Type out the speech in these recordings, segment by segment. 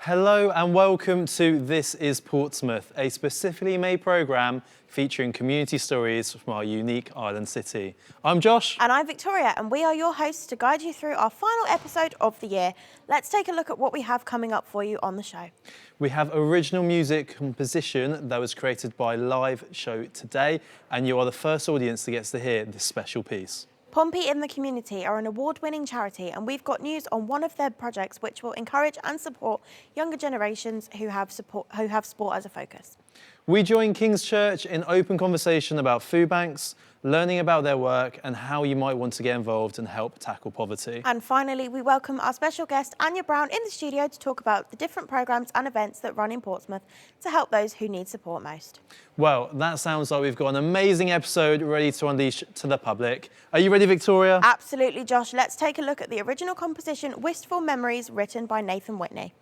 Hello and welcome to This Is Portsmouth, a specifically made programme featuring community stories from our unique island city. I'm Josh. And I'm Victoria, and we are your hosts to guide you through our final episode of the year. Let's take a look at what we have coming up for you on the show. We have original music composition that was created by Live Show Today, and you are the first audience that gets to hear this special piece. Pompey in the Community are an award-winning charity, and we've got news on one of their projects which will encourage and support younger generations who have sport as a focus. We join King's Church in open conversation about food banks, learning about their work and how you might want to get involved and help tackle poverty. And finally, we welcome our special guest, Anya Brown, in the studio to talk about the different programmes and events that run in Portsmouth to help those who need support most. Well, that sounds like we've got an amazing episode ready to unleash to the public. Are you ready, Victoria? Absolutely, Josh. Let's take a look at the original composition, Wistful Memories, written by Nathan Whitney.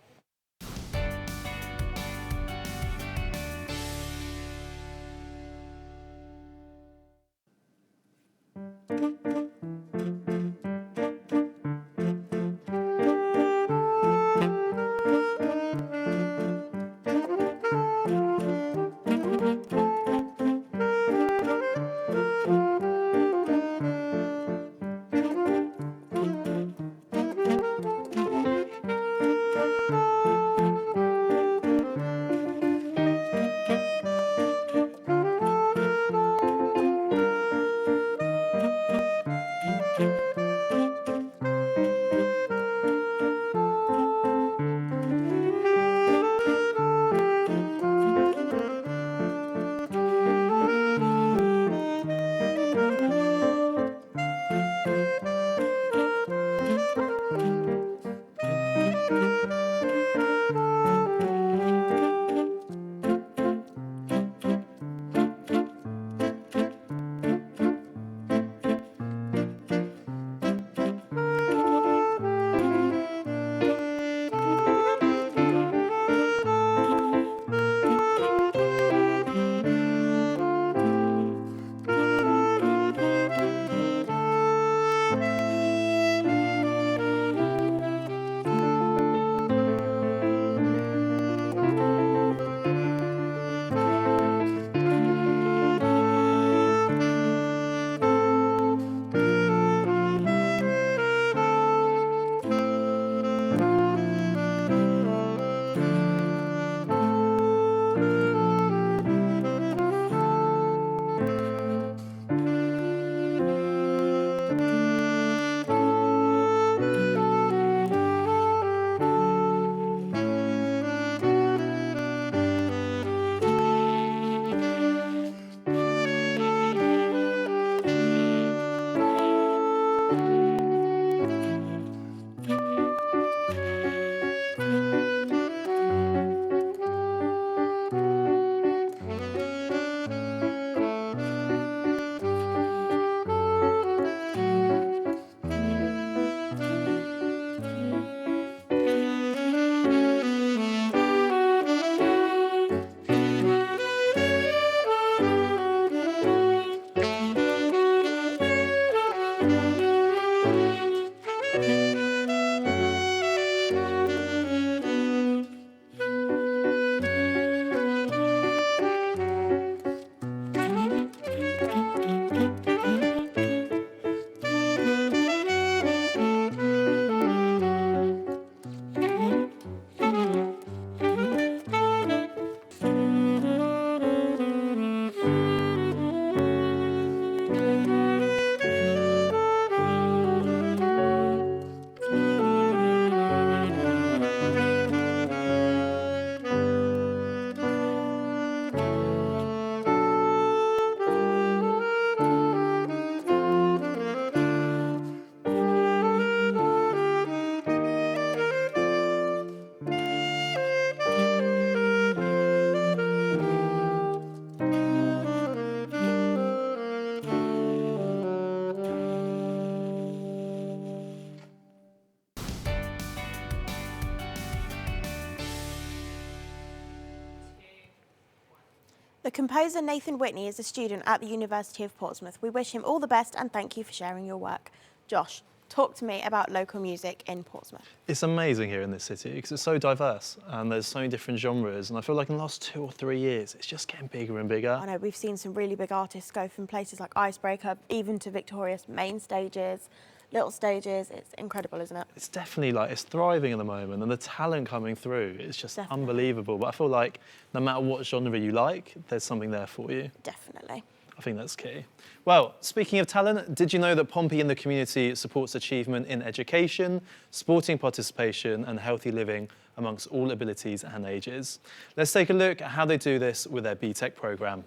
The composer Nathan Whitney is a student at the University of Portsmouth. We wish him all the best and thank you for sharing your work. Josh, Talk to me about local music in Portsmouth. It's amazing here in this city because it's so diverse and there's so many different genres, and I feel like in the last 2 or 3 years it's just getting bigger and bigger. I know we've seen some really big artists go from places like Icebreaker even to Victoria's main stages, little stages. It's incredible, isn't it? It's definitely like, it's thriving at the moment, and the talent coming through is just Definitely. unbelievable. But I feel like no matter what genre you like, there's something there for you. Definitely. I think that's key. Well, speaking of talent, did you know that Pompey in the community supports achievement in education, sporting participation and healthy living amongst all abilities and ages? Let's take a look at how they do this with their BTEC programme.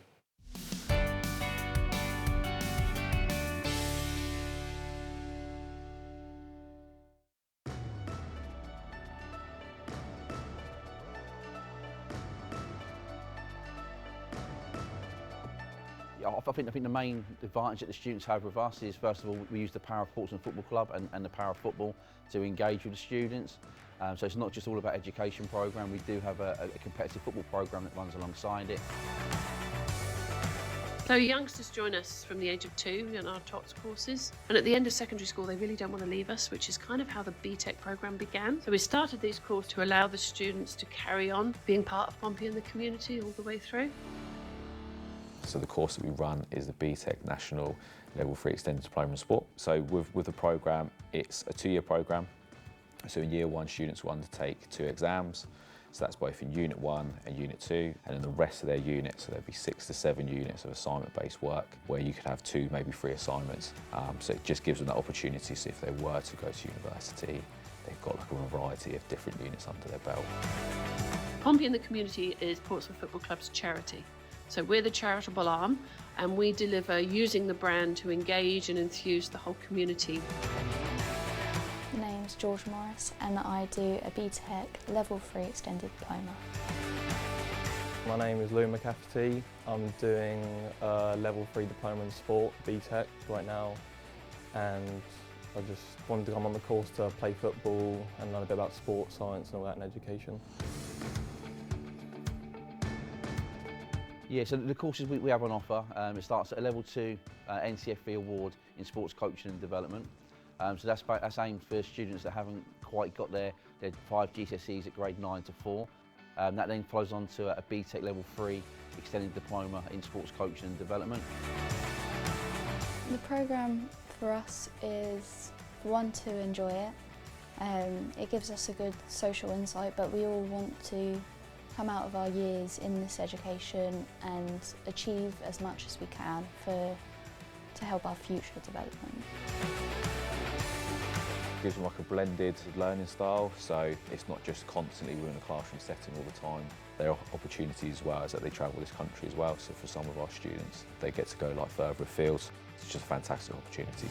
I think the main advantage that the students have with us is, first of all, we use the power of Portsmouth Football Club and the power of football to engage with the students. So it's not just all about education programme, we do have a competitive football programme that runs alongside it. So youngsters join us from the age of 2 in our TOTS courses, and at the end of secondary school they really don't want to leave us, which is kind of how the BTEC programme began. So we started these courses to allow the students to carry on being part of Pompey and the community all the way through. So the course that we run is the BTEC National Level 3 Extended Diploma in Sport. So with the programme, it's a 2-year programme. So in year 1, students will undertake 2 exams. So that's both in Unit 1 and Unit 2. And in the rest of their units, so there'll be 6 to 7 units of assignment-based work where you could have 2, maybe 3 assignments. So it just gives them that opportunity. So if they were to go to university, they've got like a variety of different units under their belt. Pompey and the community is Portsmouth Football Club's charity. So we're the charitable arm, and we deliver using the brand to engage and enthuse the whole community. My name's George Morris and I do a BTEC Level 3 Extended Diploma. My name is Lou McCafferty. I'm doing a Level 3 Diploma in Sport, BTEC, right now, and I just wanted to come on the course to play football and learn a bit about sports science and all that in education. Yeah, so the courses we have on offer, it starts at a Level 2 NCFE award in sports coaching and development. So that's aimed for students that haven't quite got their 5 GCSEs at grade 9 to 4. That then follows on to a BTEC Level 3 Extended Diploma in sports coaching and development. The programme for us is, one, to enjoy it. It gives us a good social insight, but we all want to come out of our years in this education and achieve as much as we can to help our future development. It gives them like a blended learning style, so it's not just constantly within a classroom setting all the time. There are opportunities as well as that they travel this country as well, so for some of our students they get to go like further afield. It's just a fantastic opportunity.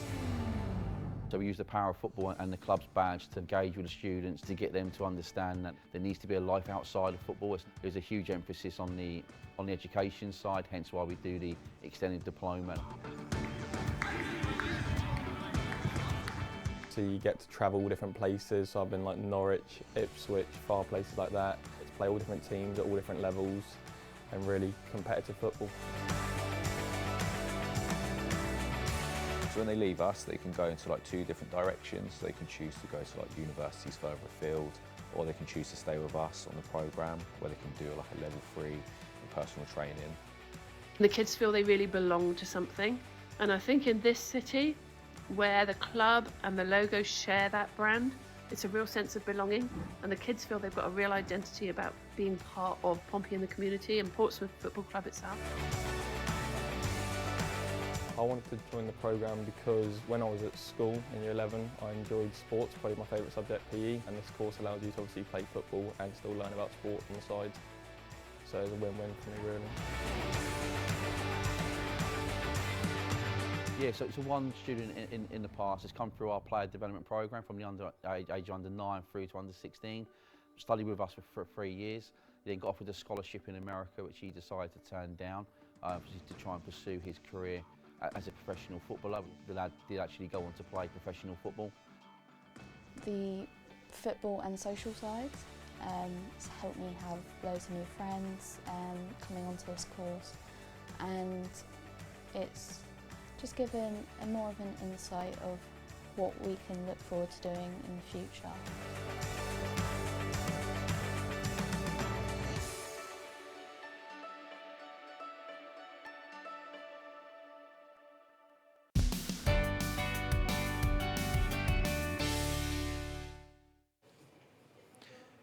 So we use the power of football and the club's badge to engage with the students, to get them to understand that there needs to be a life outside of football. There's a huge emphasis on the education side, hence why we do the extended diploma. So you get to travel all different places, so I've been like Norwich, Ipswich, far places like that, to play all different teams at all different levels and really competitive football. So when they leave us, they can go into like 2 different directions. They can choose to go to like universities further afield, or they can choose to stay with us on the programme where they can do like a Level 3 in personal training. The kids feel they really belong to something, and I think in this city, where the club and the logo share that brand, it's a real sense of belonging, and the kids feel they've got a real identity about being part of Pompey and the community and Portsmouth Football Club itself. I wanted to join the programme because when I was at school in year 11, I enjoyed sports, probably my favourite subject, PE, and this course allows you to obviously play football and still learn about sport on the side. So it's a win-win for me, really. Yeah, so one student in the past has come through our player development programme from the age under 9 through to under 16, studied with us for 3 years, then got offered a scholarship in America which he decided to turn down to try and pursue his career as a professional footballer. The lad did actually go on to play professional football. The football and social side has helped me have loads of new friends coming onto this course, and it's just given more of an insight of what we can look forward to doing in the future.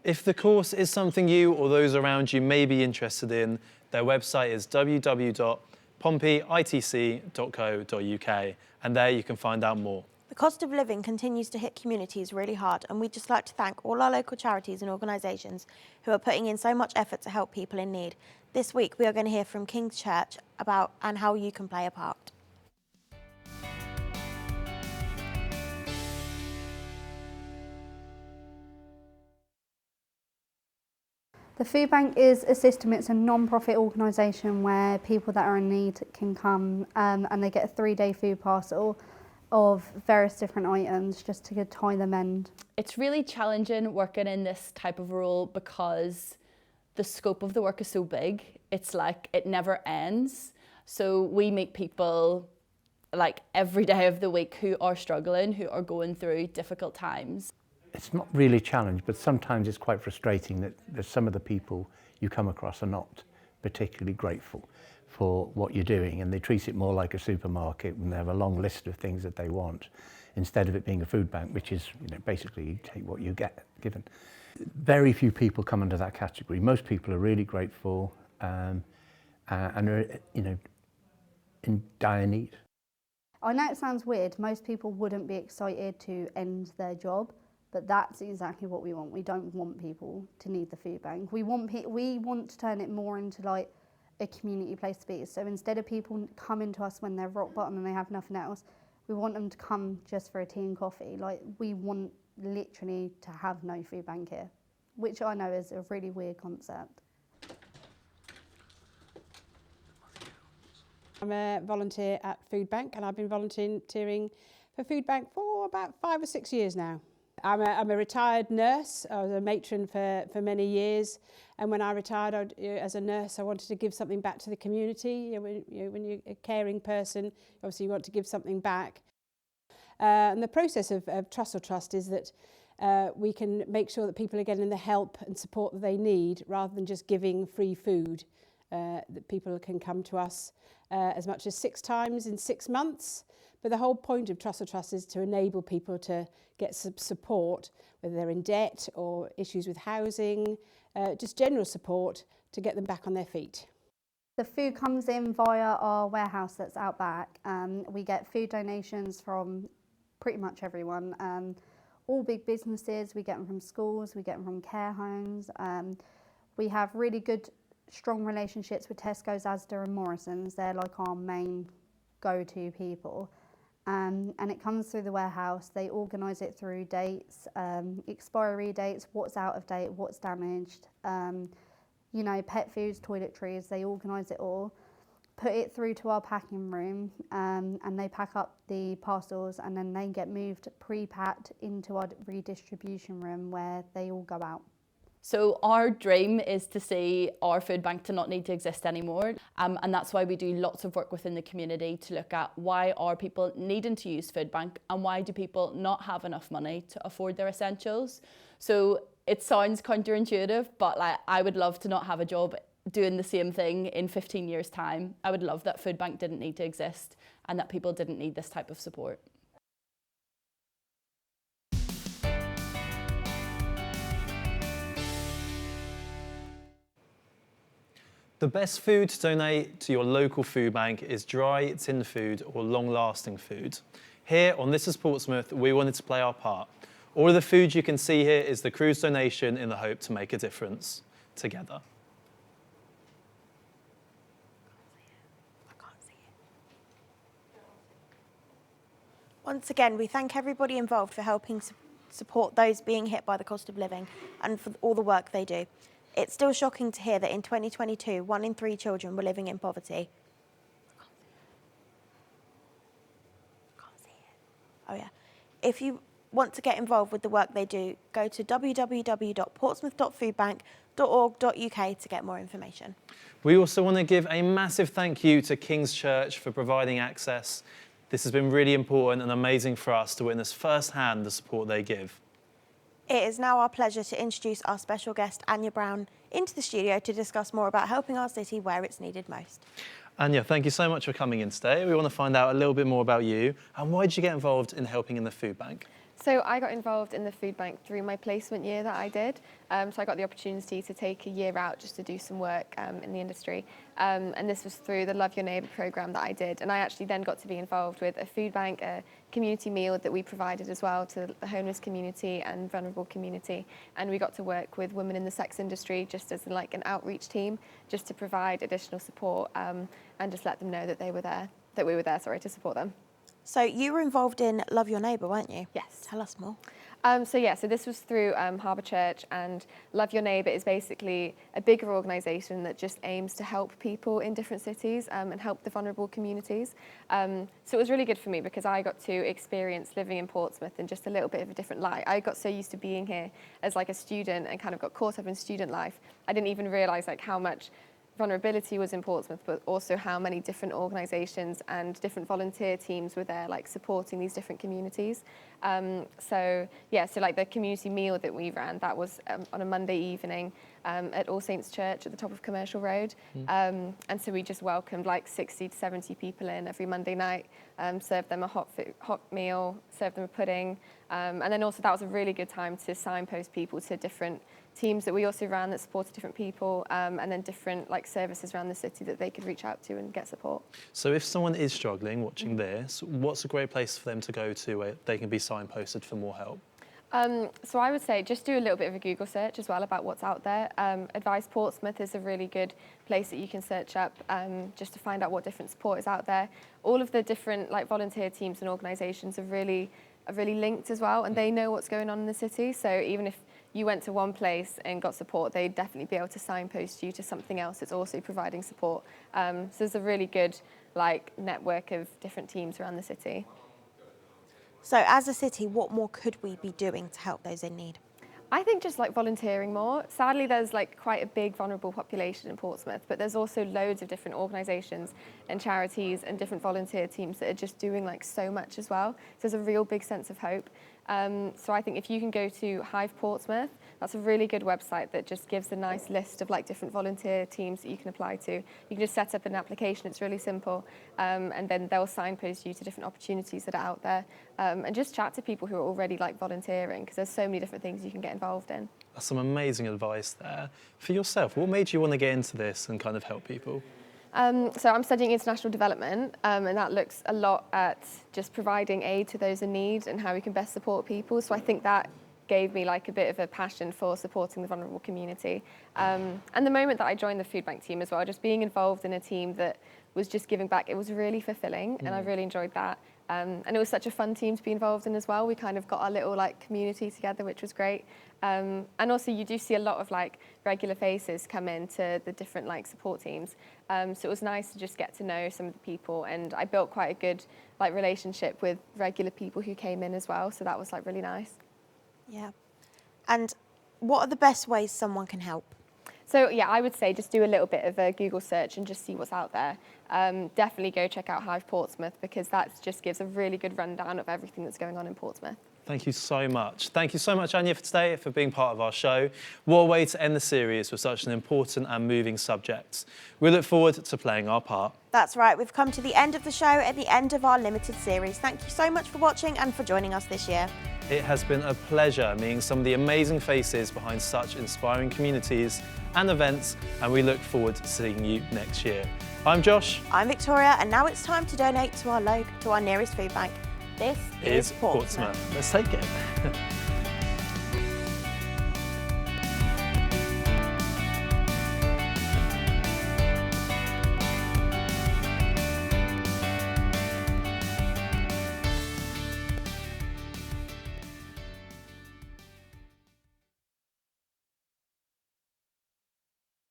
If the course is something you or those around you may be interested in, their website is www.pompeyitc.co.uk, and there you can find out more. The cost of living continues to hit communities really hard, and we'd just like to thank all our local charities and organisations who are putting in so much effort to help people in need. This week we are going to hear from King's Church about and how you can play a part. The Food Bank is a system, it's a non-profit organisation where people that are in need can come and they get a 3-day food parcel of various different items just to tie them end. It's really challenging working in this type of role because the scope of the work is so big. It's like it never ends. So we meet people like every day of the week who are struggling, who are going through difficult times. It's not really a challenge, but sometimes it's quite frustrating that some of the people you come across are not particularly grateful for what you're doing, and they treat it more like a supermarket when they have a long list of things that they want, instead of it being a food bank, which is, you know, basically you take what you get given. Very few people come under that category. Most people are really grateful and are, you know, in dire need. I know it sounds weird, most people wouldn't be excited to end their job, but that's exactly what we want. We don't want people to need the food bank. We want to turn it more into like a community place to be. So instead of people coming to us when they're rock bottom and they have nothing else, we want them to come just for a tea and coffee. Like, we want literally to have no food bank here, which I know is a really weird concept. I'm a volunteer at Food Bank, and I've been volunteering for Food Bank for about 5 or 6 years now. I'm a retired nurse. I was a matron for many years, and when I retired as a nurse, I wanted to give something back to the community. When you're a caring person, obviously you want to give something back. And the process of Trussell Trust is that we can make sure that people are getting the help and support that they need, rather than just giving free food. That people can come to us as much as 6 times in 6 months. But the whole point of Trussell Trust is to enable people to get some support, whether they're in debt or issues with housing, just general support to get them back on their feet. The food comes in via our warehouse that's out back. We get food donations from pretty much everyone. All big businesses, we get them from schools, we get them from care homes. We have really good, strong relationships with Tesco's, Asda and Morrison's. They're like our main go-to people. And it comes through the warehouse. They organise it through dates, expiry dates, what's out of date, what's damaged, you know, pet foods, toiletries. They organise it all, put it through to our packing room, and they pack up the parcels, and then they get moved pre-packed into our redistribution room where they all go out. So our dream is to see our food bank to not need to exist anymore, and that's why we do lots of work within the community to look at why are people needing to use food bank and why do people not have enough money to afford their essentials. So it sounds counterintuitive, but like, I would love to not have a job doing the same thing in 15 years' time. I would love that food bank didn't need to exist and that people didn't need this type of support. The best food to donate to your local food bank is dry, tinned food or long-lasting food. Here on This Is Portsmouth, we wanted to play our part. All of the food you can see here is the crew's donation in the hope to make a difference together. Once again, we thank everybody involved for helping support those being hit by the cost of living and for all the work they do. It's still shocking to hear that in 2022, 1 in 3 children were living in poverty. Oh yeah. If you want to get involved with the work they do, go to www.portsmouth.foodbank.org.uk to get more information. We also want to give a massive thank you to King's Church for providing access. This has been really important and amazing for us to witness firsthand the support they give. It is now our pleasure to introduce our special guest, Anya Brown, into the studio to discuss more about helping our city where it's needed most. Anya, thank you so much for coming in today. We want to find out a little bit more about you and why did you get involved in helping in the food bank? So I got involved in the food bank through my placement year that I did. So I got the opportunity to take a year out just to do some work in the industry. And this was through the Love Your Neighbour programme that I did. And I actually then got to be involved with a food bank, a community meal that we provided as well to the homeless community and vulnerable community. And we got to work with women in the sex industry just as like an outreach team, just to provide additional support and just let them know that we were there to support them. So you were involved in Love Your Neighbour, weren't you? Yes. Tell us more. So this was through Harbour Church, and Love Your Neighbour is basically a bigger organisation that just aims to help people in different cities and help the vulnerable communities. So it was really good for me because I got to experience living in Portsmouth in just a little bit of a different light. I got so used to being here as like a student and kind of got caught up in student life. I didn't even realise like how much vulnerability was in Portsmouth, but also how many different organisations and different volunteer teams were there, like supporting these different communities. So like the community meal that we ran, that was on a Monday evening at All Saints Church at the top of Commercial Road. And so we just welcomed like 60 to 70 people in every Monday night, served them a hot meal, served them a pudding. And then also that was a really good time to signpost people to different teams that we also ran that supported different people, and then different like services around the city that they could reach out to and get support. So if someone is struggling watching this, what's a great place for them to go to where they can be signposted for more help? So I would say just do a little bit of a Google search as well about what's out there. Advise Portsmouth is a really good place that you can search up just to find out what different support is out there. All of the different like volunteer teams and organisations are really linked as well, and they know what's going on in the city. So even if you went to one place and got support, they'd definitely be able to signpost you to something else that's also providing support. So there's a really good like network of different teams around the city. So as a city, what more could we be doing to help those in need? I think just like volunteering more. Sadly, there's like quite a big vulnerable population in Portsmouth, but there's also loads of different organisations and charities and different volunteer teams that are just doing like so much as well. So there's a real big sense of hope. So I think if you can go to Hive Portsmouth, that's a really good website that just gives a nice list of like different volunteer teams that you can apply to. You can just set up an application, it's really simple, and then they'll signpost you to different opportunities that are out there, and just chat to people who are already like volunteering, because there's so many different things you can get involved in. That's some amazing advice there. For yourself, what made you want to get into this and kind of help people? So I'm studying international development, and that looks a lot at just providing aid to those in need and how we can best support people. So I think that gave me like a bit of a passion for supporting the vulnerable community. And the moment that I joined the food bank team as well, just being involved in a team that was just giving back, it was really fulfilling, and I really enjoyed that. And it was such a fun team to be involved in as well. We kind of got our little like community together, which was great. And also you do see a lot of like regular faces come into the different like support teams. So it was nice to just get to know some of the people, and I built quite a good like relationship with regular people who came in as well. So that was like really nice. Yeah. And what are the best ways someone can help? So yeah, I would say just do a little bit of a Google search and just see what's out there. Definitely go check out Hive Portsmouth, because that just gives a really good rundown of everything that's going on in Portsmouth. Thank you so much. Thank you so much, Anya, for today, for being part of our show. What a way to end the series with such an important and moving subject. We look forward to playing our part. That's right, we've come to the end of the show, at the end of our limited series. Thank you so much for watching and for joining us this year. It has been a pleasure meeting some of the amazing faces behind such inspiring communities and events, and we look forward to seeing you next year. I'm Josh. I'm Victoria, and now it's time to donate to our nearest food bank. This is Portsmouth. Let's take it.